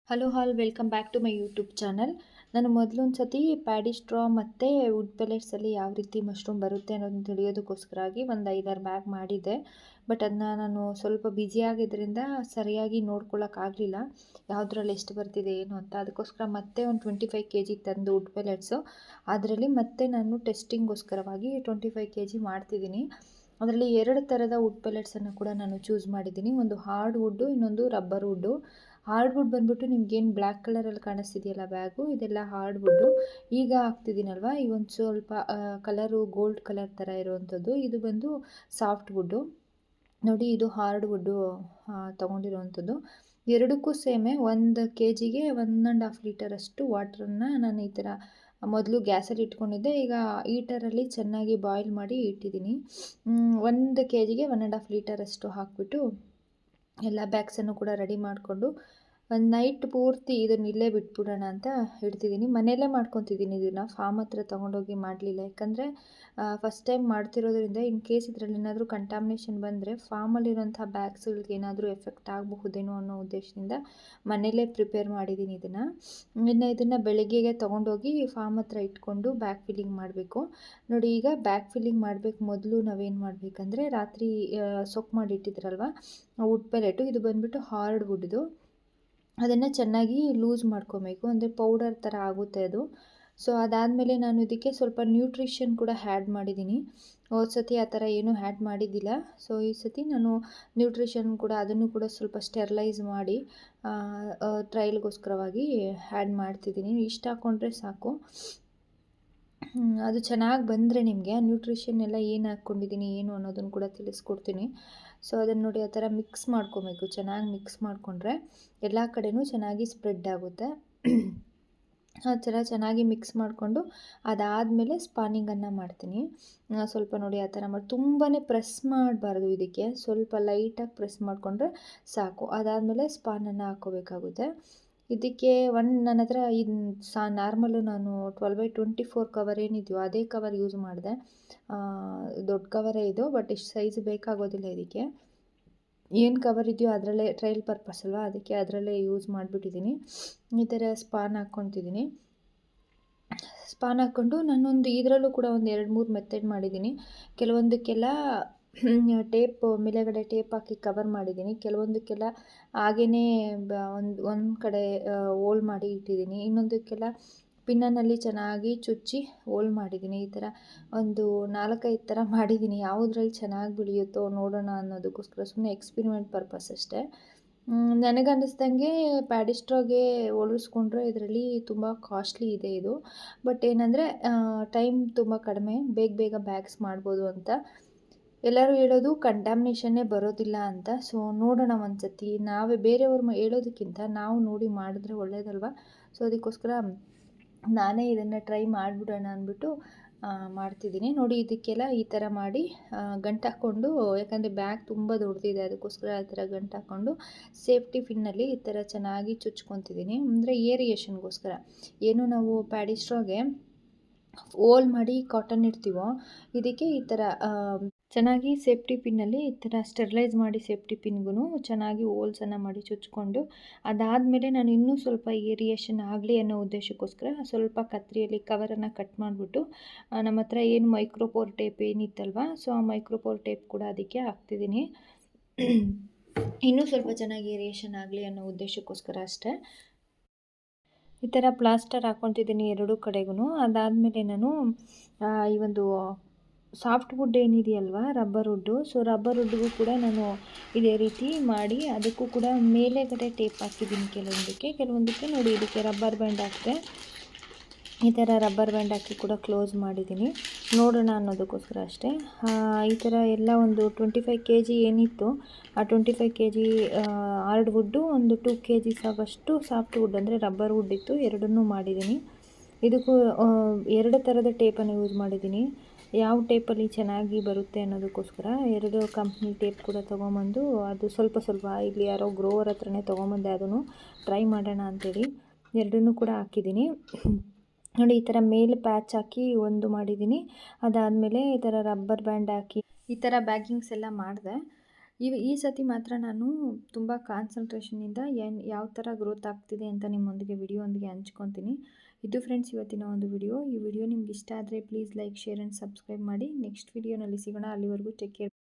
Hello all welcome back to my YouTube channel. ನಾನು ಮೊದಲೊಂದು ಸತಿ ಪ್ಯಾಡಿ ಸ್ಟ್ರಾ ಮತ್ತು ವುಡ್ ಪೆಲೆಟ್ಸಲ್ಲಿ ಯಾವ ರೀತಿ ಮಶ್ರೂಮ್ ಬರುತ್ತೆ ಅನ್ನೋದನ್ನ ತಿಳಿಯೋದಕ್ಕೋಸ್ಕರಾಗಿ ಒಂದು 5-6 ಬ್ಯಾಗ್ ಮಾಡಿದ್ದೆ. ಬಟ್ ಅದನ್ನ ನಾನು ಸ್ವಲ್ಪ ಬ್ಯುಸಿಯಾಗಿದ್ದರಿಂದ ಸರಿಯಾಗಿ ನೋಡ್ಕೊಳ್ಳೋಕ್ಕಾಗಲಿಲ್ಲ, ಯಾವುದ್ರಲ್ಲಿ ಎಷ್ಟು ಬರ್ತಿದೆ ಏನು ಅಂತ. ಅದಕ್ಕೋಸ್ಕರ ಮತ್ತೆ ಒಂದು 25 kg ತಂದು ವುಡ್ ಪೆಲೆಟ್ಸು, ಅದರಲ್ಲಿ ಮತ್ತೆ ನಾನು ಟೆಸ್ಟಿಂಗ್ಗೋಸ್ಕರವಾಗಿ 25 kg ಮಾಡ್ತಿದ್ದೀನಿ. ಅದರಲ್ಲಿ 2 ಥರದ ವುಡ್ ಪೆಲೆಟ್ಸನ್ನು ಕೂಡ ನಾನು ಚೂಸ್ ಮಾಡಿದ್ದೀನಿ. ಒಂದು ಹಾರ್ಡ್ ವುಡ್ಡು, ಇನ್ನೊಂದು ರಬ್ಬರ್ ವುಡ್ಡು. ಹಾರ್ಡ್ ವುಡ್ ಬಂದುಬಿಟ್ಟು ನಿಮಗೇನು ಬ್ಲ್ಯಾಕ್ ಕಲರಲ್ಲಿ ಕಾಣಿಸ್ತಿದೆಯಲ್ಲ ಬ್ಯಾಗು, ಇದೆಲ್ಲ ಹಾರ್ಡ್ ವುಡ್ಡು. ಈಗ ಹಾಕ್ತಿದ್ದೀನಲ್ವ, ಈಗ ಒಂದು ಸ್ವಲ್ಪ ಕಲರು ಗೋಲ್ಡ್ ಕಲರ್ ಥರ ಇರುವಂಥದ್ದು, ಇದು ಬಂದು ಸಾಫ್ಟ್ ವುಡ್ಡು. ನೋಡಿ, ಇದು ಹಾರ್ಡ್ ವುಡ್ಡು ತೊಗೊಂಡಿರುವಂಥದ್ದು. ಎರಡಕ್ಕೂ ಸೇಮೆ 1 kgಗೆ 1.5 ಲೀಟರಷ್ಟು ವಾಟ್ರನ್ನು ನಾನು ಈ ಥರ ಮೊದಲು ಗ್ಯಾಸಲ್ಲಿ ಇಟ್ಕೊಂಡಿದ್ದೆ. ಈಗ ಹೀಟರಲ್ಲಿ ಚೆನ್ನಾಗಿ ಬಾಯ್ಲ್ ಮಾಡಿ ಇಟ್ಟಿದ್ದೀನಿ. 1 kgಗೆ 1.5 ಲೀಟರಷ್ಟು ಹಾಕಿಬಿಟ್ಟು ಎಲ್ಲ ಬ್ಯಾಗ್ಸನ್ನು ಕೂಡ ರೆಡಿ ಮಾಡಿಕೊಂಡು ಒಂದು ನೈಟ್ ಪೂರ್ತಿ ಇದನ್ನ ಇಲ್ಲೇ ಬಿಟ್ಬಿಡೋಣ ಅಂತ ಇಡ್ತಿದ್ದೀನಿ. ಮನೆಯಲ್ಲೇ ಮಾಡ್ಕೊತಿದ್ದೀನಿ ಇದನ್ನು, ಫಾರ್ಮ್ ಹತ್ರ ತೊಗೊಂಡೋಗಿ ಮಾಡಲಿಲ್ಲ. ಯಾಕಂದರೆ ಫಸ್ಟ್ ಟೈಮ್ ಮಾಡ್ತಿರೋದ್ರಿಂದ ಇನ್ ಕೇಸ್ ಇದರಲ್ಲಿ ಏನಾದರೂ ಕಂಟಾಮಿನೇಷನ್ ಬಂದರೆ ಫಾರ್ಮಲ್ಲಿರೋಂಥ ಬ್ಯಾಗ್ಸ್ಗಳಿಗೆ ಏನಾದರೂ ಎಫೆಕ್ಟ್ ಆಗಬಹುದೇನೋ ಅನ್ನೋ ಉದ್ದೇಶದಿಂದ ಮನೆಯಲ್ಲೇ ಪ್ರಿಪೇರ್ ಮಾಡಿದ್ದೀನಿ ಇದನ್ನು. ಇದನ್ನು ಬೆಳಗ್ಗೆಗೆ ತೊಗೊಂಡೋಗಿ ಫಾರ್ಮ್ ಹತ್ರ ಇಟ್ಕೊಂಡು ಬ್ಯಾಗ್ ಫಿಲ್ಲಿಂಗ್ ಮಾಡಬೇಕು. ನೋಡಿ, ಈಗ ಬ್ಯಾಗ್ ಫಿಲ್ಲಿಂಗ್ ಮಾಡಬೇಕು ಮೊದಲು ನಾವೇನು ಮಾಡಬೇಕಂದ್ರೆ, ರಾತ್ರಿ ಸೊಕ್ ಮಾಡಿಟ್ಟಿದ್ರಲ್ವ ವುಡ್ ಪೆಲೆಟು, ಇದು ಬಂದುಬಿಟ್ಟು ಹಾರ್ಡ್ ವುಡ್ದು, ಅದನ್ನು ಚೆನ್ನಾಗಿ ಲೂಸ್ ಮಾಡ್ಕೊಬೇಕು, ಅಂದರೆ ಪೌಡರ್ ಥರ ಆಗುತ್ತೆ ಅದು. ಸೊ ಅದಾದಮೇಲೆ ನಾನು ಇದಕ್ಕೆ ಸ್ವಲ್ಪ ನ್ಯೂಟ್ರಿಷನ್ ಕೂಡ ಆ್ಯಡ್ ಮಾಡಿದ್ದೀನಿ. ಹೋದ ಸತಿ ಆ ಥರ ಏನೂ ಆ್ಯಡ್ ಮಾಡಿದ್ದಿಲ್ಲ. ಸೊ ಈ ಸತಿ ನಾನು ನ್ಯೂಟ್ರಿಷನ್ ಕೂಡ, ಅದನ್ನು ಕೂಡ ಸ್ವಲ್ಪ ಸ್ಟೆರ್ಲೈಸ್ ಮಾಡಿ ಟ್ರಯಲ್ಗೋಸ್ಕರವಾಗಿ ಆ್ಯಡ್ ಮಾಡ್ತಿದ್ದೀನಿ. ಇಷ್ಟು ಹಾಕ್ಕೊಂಡ್ರೆ ಸಾಕು. ಅದು ಚೆನ್ನಾಗಿ ಬಂದರೆ ನಿಮಗೆ ನ್ಯೂಟ್ರಿಷನ್ ಎಲ್ಲ ಏನು ಹಾಕ್ಕೊಂಡಿದ್ದೀನಿ ಏನು ಅನ್ನೋದನ್ನು ಕೂಡ ತಿಳಿಸ್ಕೊಡ್ತೀನಿ. ಸೊ ಅದನ್ನು ನೋಡಿ, ಆ ಥರ ಮಿಕ್ಸ್ ಮಾಡ್ಕೊಬೇಕು. ಚೆನ್ನಾಗಿ ಮಿಕ್ಸ್ ಮಾಡಿಕೊಂಡ್ರೆ ಎಲ್ಲ ಕಡೆಯೂ ಚೆನ್ನಾಗಿ ಸ್ಪ್ರೆಡ್ ಆಗುತ್ತೆ. ಆ ಥರ ಚೆನ್ನಾಗಿ ಮಿಕ್ಸ್ ಮಾಡಿಕೊಂಡು ಅದಾದಮೇಲೆ ಸ್ಪಾನಿಂಗನ್ನು ಮಾಡ್ತೀನಿ. ಸ್ವಲ್ಪ ನೋಡಿ ಆ ಥರ ಮಾಡಿ, ತುಂಬಾ ಪ್ರೆಸ್ ಮಾಡಬಾರ್ದು ಇದಕ್ಕೆ, ಸ್ವಲ್ಪ ಲೈಟಾಗಿ ಪ್ರೆಸ್ ಮಾಡಿಕೊಂಡ್ರೆ ಸಾಕು. ಅದಾದಮೇಲೆ ಸ್ಪಾನನ್ನು ಹಾಕ್ಕೋಬೇಕಾಗುತ್ತೆ. ಇದಕ್ಕೆ ನನ್ನ ಹತ್ರ ಇದು ನಾರ್ಮಲು ನಾನು 12x24 ಕವರ್ ಏನಿದೆಯೋ ಅದೇ ಕವರ್ ಯೂಸ್ ಮಾಡಿದೆ. ದೊಡ್ಡ ಕವರೇ ಇದು, ಬಟ್ ಇಷ್ಟು ಸೈಜ್ ಬೇಕಾಗೋದಿಲ್ಲ ಇದಕ್ಕೆ. ಏನು ಕವರ್ ಇದೆಯೋ ಅದರಲ್ಲೇ, ಟ್ರಯಲ್ ಪರ್ಪಸ್ ಅಲ್ವಾ, ಅದಕ್ಕೆ ಅದರಲ್ಲೇ ಯೂಸ್ ಮಾಡಿಬಿಟ್ಟಿದ್ದೀನಿ. ಈ ಥರ ಸ್ಪಾನ್ ಹಾಕ್ಕೊತಿದ್ದೀನಿ. ಸ್ಪಾನ್ ಹಾಕ್ಕೊಂಡು ನಾನೊಂದು ಇದರಲ್ಲೂ ಕೂಡ ಒಂದು 2-3 ಮೆಥಡ್ ಮಾಡಿದ್ದೀನಿ. ಕೆಲವೊಂದಕ್ಕೆಲ್ಲ ಟೇಪ್ ಮೇಲೆಗಡೆ ಟೇಪ್ ಹಾಕಿ ಕವರ್ ಮಾಡಿದ್ದೀನಿ. ಕೆಲವೊಂದಕ್ಕೆಲ್ಲ ಹಾಗೇ ಒಂದು ಕಡೆ ಹೋಲ್ ಮಾಡಿ ಇಟ್ಟಿದ್ದೀನಿ. ಇನ್ನೊಂದಕ್ಕೆಲ್ಲ ಪಿನ್ನಲ್ಲಿ ಚೆನ್ನಾಗಿ ಚುಚ್ಚಿ ಹೋಲ್ ಮಾಡಿದ್ದೀನಿ. ಈ ಥರ ಒಂದು 4-5 ಥರ ಮಾಡಿದ್ದೀನಿ. ಯಾವುದ್ರಲ್ಲಿ ಚೆನ್ನಾಗಿ ಬೆಳೆಯುತ್ತೋ ನೋಡೋಣ ಅನ್ನೋದಕ್ಕೋಸ್ಕರ, ಸುಮ್ಮನೆ ಎಕ್ಸ್ಪಿರಿಮೆಂಟ್ ಪರ್ಪಸ್ ಅಷ್ಟೇ. ನನಗನ್ನಿಸ್ದಂಗೆ ಪ್ಯಾಡಿ ಸ್ಟ್ರಾಗೆ ಹೋಲಿಸ್ಕೊಂಡ್ರೆ ಇದರಲ್ಲಿ ತುಂಬ ಕಾಸ್ಟ್ಲಿ ಇದೆ ಇದು. ಬಟ್ ಏನಂದರೆ ಟೈಮ್ ತುಂಬ ಕಡಿಮೆ, ಬೇಗ ಬ್ಯಾಗ್ಸ್ ಮಾಡ್ಬೋದು ಅಂತ. ಎಲ್ಲರೂ ಹೇಳೋದು ಕಂಟಾಮಿನೇಷನ್ನೇ ಬರೋದಿಲ್ಲ ಅಂತ. ಸೊ ನೋಡೋಣ ಒಂದು ಸತಿ, ನಾವೇ ಬೇರೆಯವ್ರು ಹೇಳೋದಕ್ಕಿಂತ ನಾವು ನೋಡಿ ಮಾಡಿದ್ರೆ ಒಳ್ಳೇದಲ್ವ. ಸೊ ಅದಕ್ಕೋಸ್ಕರ ನಾನೇ ಇದನ್ನು ಟ್ರೈ ಮಾಡಿಬಿಡೋಣ ಅಂದ್ಬಿಟ್ಟು ಮಾಡ್ತಿದ್ದೀನಿ. ನೋಡಿ, ಇದಕ್ಕೆಲ್ಲ ಈ ಥರ ಮಾಡಿ ಗಂಟು ಹಾಕ್ಕೊಂಡು, ಯಾಕಂದರೆ ಬ್ಯಾಗ್ ತುಂಬ ದೊಡ್ಡದಿದೆ, ಅದಕ್ಕೋಸ್ಕರ ಆ ಥರ ಗಂಟು ಹಾಕ್ಕೊಂಡು ಸೇಫ್ಟಿ ಪಿನ್ನಲ್ಲಿ ಈ ಥರ ಚೆನ್ನಾಗಿ ಚುಚ್ಕೊತಿದ್ದೀನಿ. ಅಂದರೆ ಏರಿಯೇಷನ್ಗೋಸ್ಕರ. ಏನು ನಾವು ಪ್ಯಾಡಿ ಸ್ಟ್ರಾಗೆ ಹೋಲ್ ಮಾಡಿ ಕಾಟನ್ ಇಡ್ತೀವೋ, ಇದಕ್ಕೆ ಈ ಥರ ಚೆನ್ನಾಗಿ ಸೇಫ್ಟಿ ಪಿನ್ನಲ್ಲಿ ಈ ಥರ ಸ್ಟೆರ್ಲೈಸ್ ಮಾಡಿ ಸೇಫ್ಟಿ ಪಿನ್ಗೂ ಚೆನ್ನಾಗಿ ಹೋಲ್ಸನ್ನು ಮಾಡಿ ಚುಚ್ಕೊಂಡು, ಅದಾದಮೇಲೆ ನಾನು ಇನ್ನೂ ಸ್ವಲ್ಪ ಏರಿಯೇಷನ್ ಆಗಲಿ ಅನ್ನೋ ಉದ್ದೇಶಕ್ಕೋಸ್ಕರ ಸ್ವಲ್ಪ ಕತ್ತರಿಯಲ್ಲಿ ಕವರನ್ನು ಕಟ್ ಮಾಡಿಬಿಟ್ಟು, ನಮ್ಮ ಹತ್ರ ಏನು ಮೈಕ್ರೋಪೋರ್ ಟೇಪ್ ಏನಿತ್ತಲ್ವ, ಸೊ ಆ ಮೈಕ್ರೋಪೋರ್ ಟೇಪ್ ಕೂಡ ಅದಕ್ಕೆ ಹಾಕ್ತಿದ್ದೀನಿ. ಇನ್ನೂ ಸ್ವಲ್ಪ ಚೆನ್ನಾಗಿ ಏರಿಯೇಷನ್ ಆಗಲಿ ಅನ್ನೋ ಉದ್ದೇಶಕ್ಕೋಸ್ಕರ ಅಷ್ಟೇ. ಈ ಥರ ಪ್ಲಾಸ್ಟರ್ ಹಾಕ್ಕೊತಿದ್ದೀನಿ ಎರಡೂ ಕಡೆಗೂ. ಅದಾದಮೇಲೆ ನಾನು ಈ ಒಂದು ಸಾಫ್ಟ್ ವುಡ್ ಏನಿದೆಯಲ್ವ, ರಬ್ಬರ್ ವುಡ್ಡು, ಸೊ ರಬ್ಬರ್ ವುಡ್ಗೂ ಕೂಡ ನಾನು ಇದೇ ರೀತಿ ಮಾಡಿ ಅದಕ್ಕೂ ಕೂಡ ಮೇಲೆಗಡೆ ಟೇಪ್ ಹಾಕಿದ್ದೀನಿ. ಕೆಲವೊಂದಕ್ಕೆ ನೋಡಿ, ಇದಕ್ಕೆ ರಬ್ಬರ್ ಬ್ಯಾಂಡ್ ಹಾಕಿದೆ. ಈ ಥರ ರಬ್ಬರ್ ಬ್ಯಾಂಡ್ ಹಾಕಿ ಕೂಡ ಕ್ಲೋಸ್ ಮಾಡಿದ್ದೀನಿ, ನೋಡೋಣ ಅನ್ನೋದಕ್ಕೋಸ್ಕರ ಅಷ್ಟೇ. ಈ ಥರ ಎಲ್ಲ ಒಂದು 25 kg ಏನಿತ್ತು, ಆ 25 kg ಹಾರ್ಡ್ ವುಡ್ಡು, ಒಂದು 2 kg ಆಗೋಷ್ಟು ಸಾಫ್ಟ್ ವುಡ್ ಅಂದರೆ ರಬ್ಬರ್ ವುಡ್ ಇತ್ತು, ಎರಡನ್ನೂ ಮಾಡಿದ್ದೀನಿ. ಇದಕ್ಕೂ 2 ಥರದ ಟೇಪನ್ನು ಯೂಸ್ ಮಾಡಿದ್ದೀನಿ. ಯಾವ ಟೇಪಲ್ಲಿ ಚೆನ್ನಾಗಿ ಬರುತ್ತೆ ಅನ್ನೋದಕ್ಕೋಸ್ಕರ 2 ಕಂಪ್ನಿ ಟೇಪ್ ಕೂಡ ತೊಗೊಂಬಂದು, ಅದು ಸ್ವಲ್ಪ ಇಲ್ಲಿ ಯಾರೋ ಗ್ರೋವರ್ ಹತ್ರನೇ ತೊಗೊಂಬಂದೆ, ಅದನ್ನು ಟ್ರೈ ಮಾಡೋಣ ಅಂಥೇಳಿ ಎರಡನ್ನೂ ಕೂಡ ಹಾಕಿದ್ದೀನಿ. ನೋಡಿ, ಈ ಥರ ಮೇಲೆ ಪ್ಯಾಚ್ ಹಾಕಿ ಒಂದು ಮಾಡಿದ್ದೀನಿ. ಅದಾದಮೇಲೆ ಈ ಥರ ರಬ್ಬರ್ ಬ್ಯಾಂಡ್ ಹಾಕಿ ಈ ಥರ ಬ್ಯಾಗಿಂಗ್ಸ್ ಎಲ್ಲ ಮಾಡಿದೆ. ಈ ಸತಿ ಮಾತ್ರ ನಾನು ತುಂಬ ಕಾನ್ಸಂಟ್ರೇಷನಿಂದ ಯಾವ ಥರ ಗ್ರೋತ್ ಆಗ್ತಿದೆ ಅಂತ ನಿಮ್ಮೊಂದಿಗೆ ವಿಡಿಯೋ ಹಂಚ್ಕೊತೀನಿ. ಇದು ಫ್ರೆಂಡ್ಸ್ ಇವತ್ತಿನ ಒಂದು ವಿಡಿಯೋ. ಈ ವಿಡಿಯೋ ನಿಮ್ಗೆ ಇಷ್ಟ ಆದರೆ please like, share and subscribe ಮಾಡಿ. ನೆಕ್ಸ್ಟ್ ವಿಡಿಯೋನಲ್ಲಿ ಸಿಗೋಣ. ಅಲ್ಲಿವರೆಗೂ ಟೇಕ್ ಕೇರ್.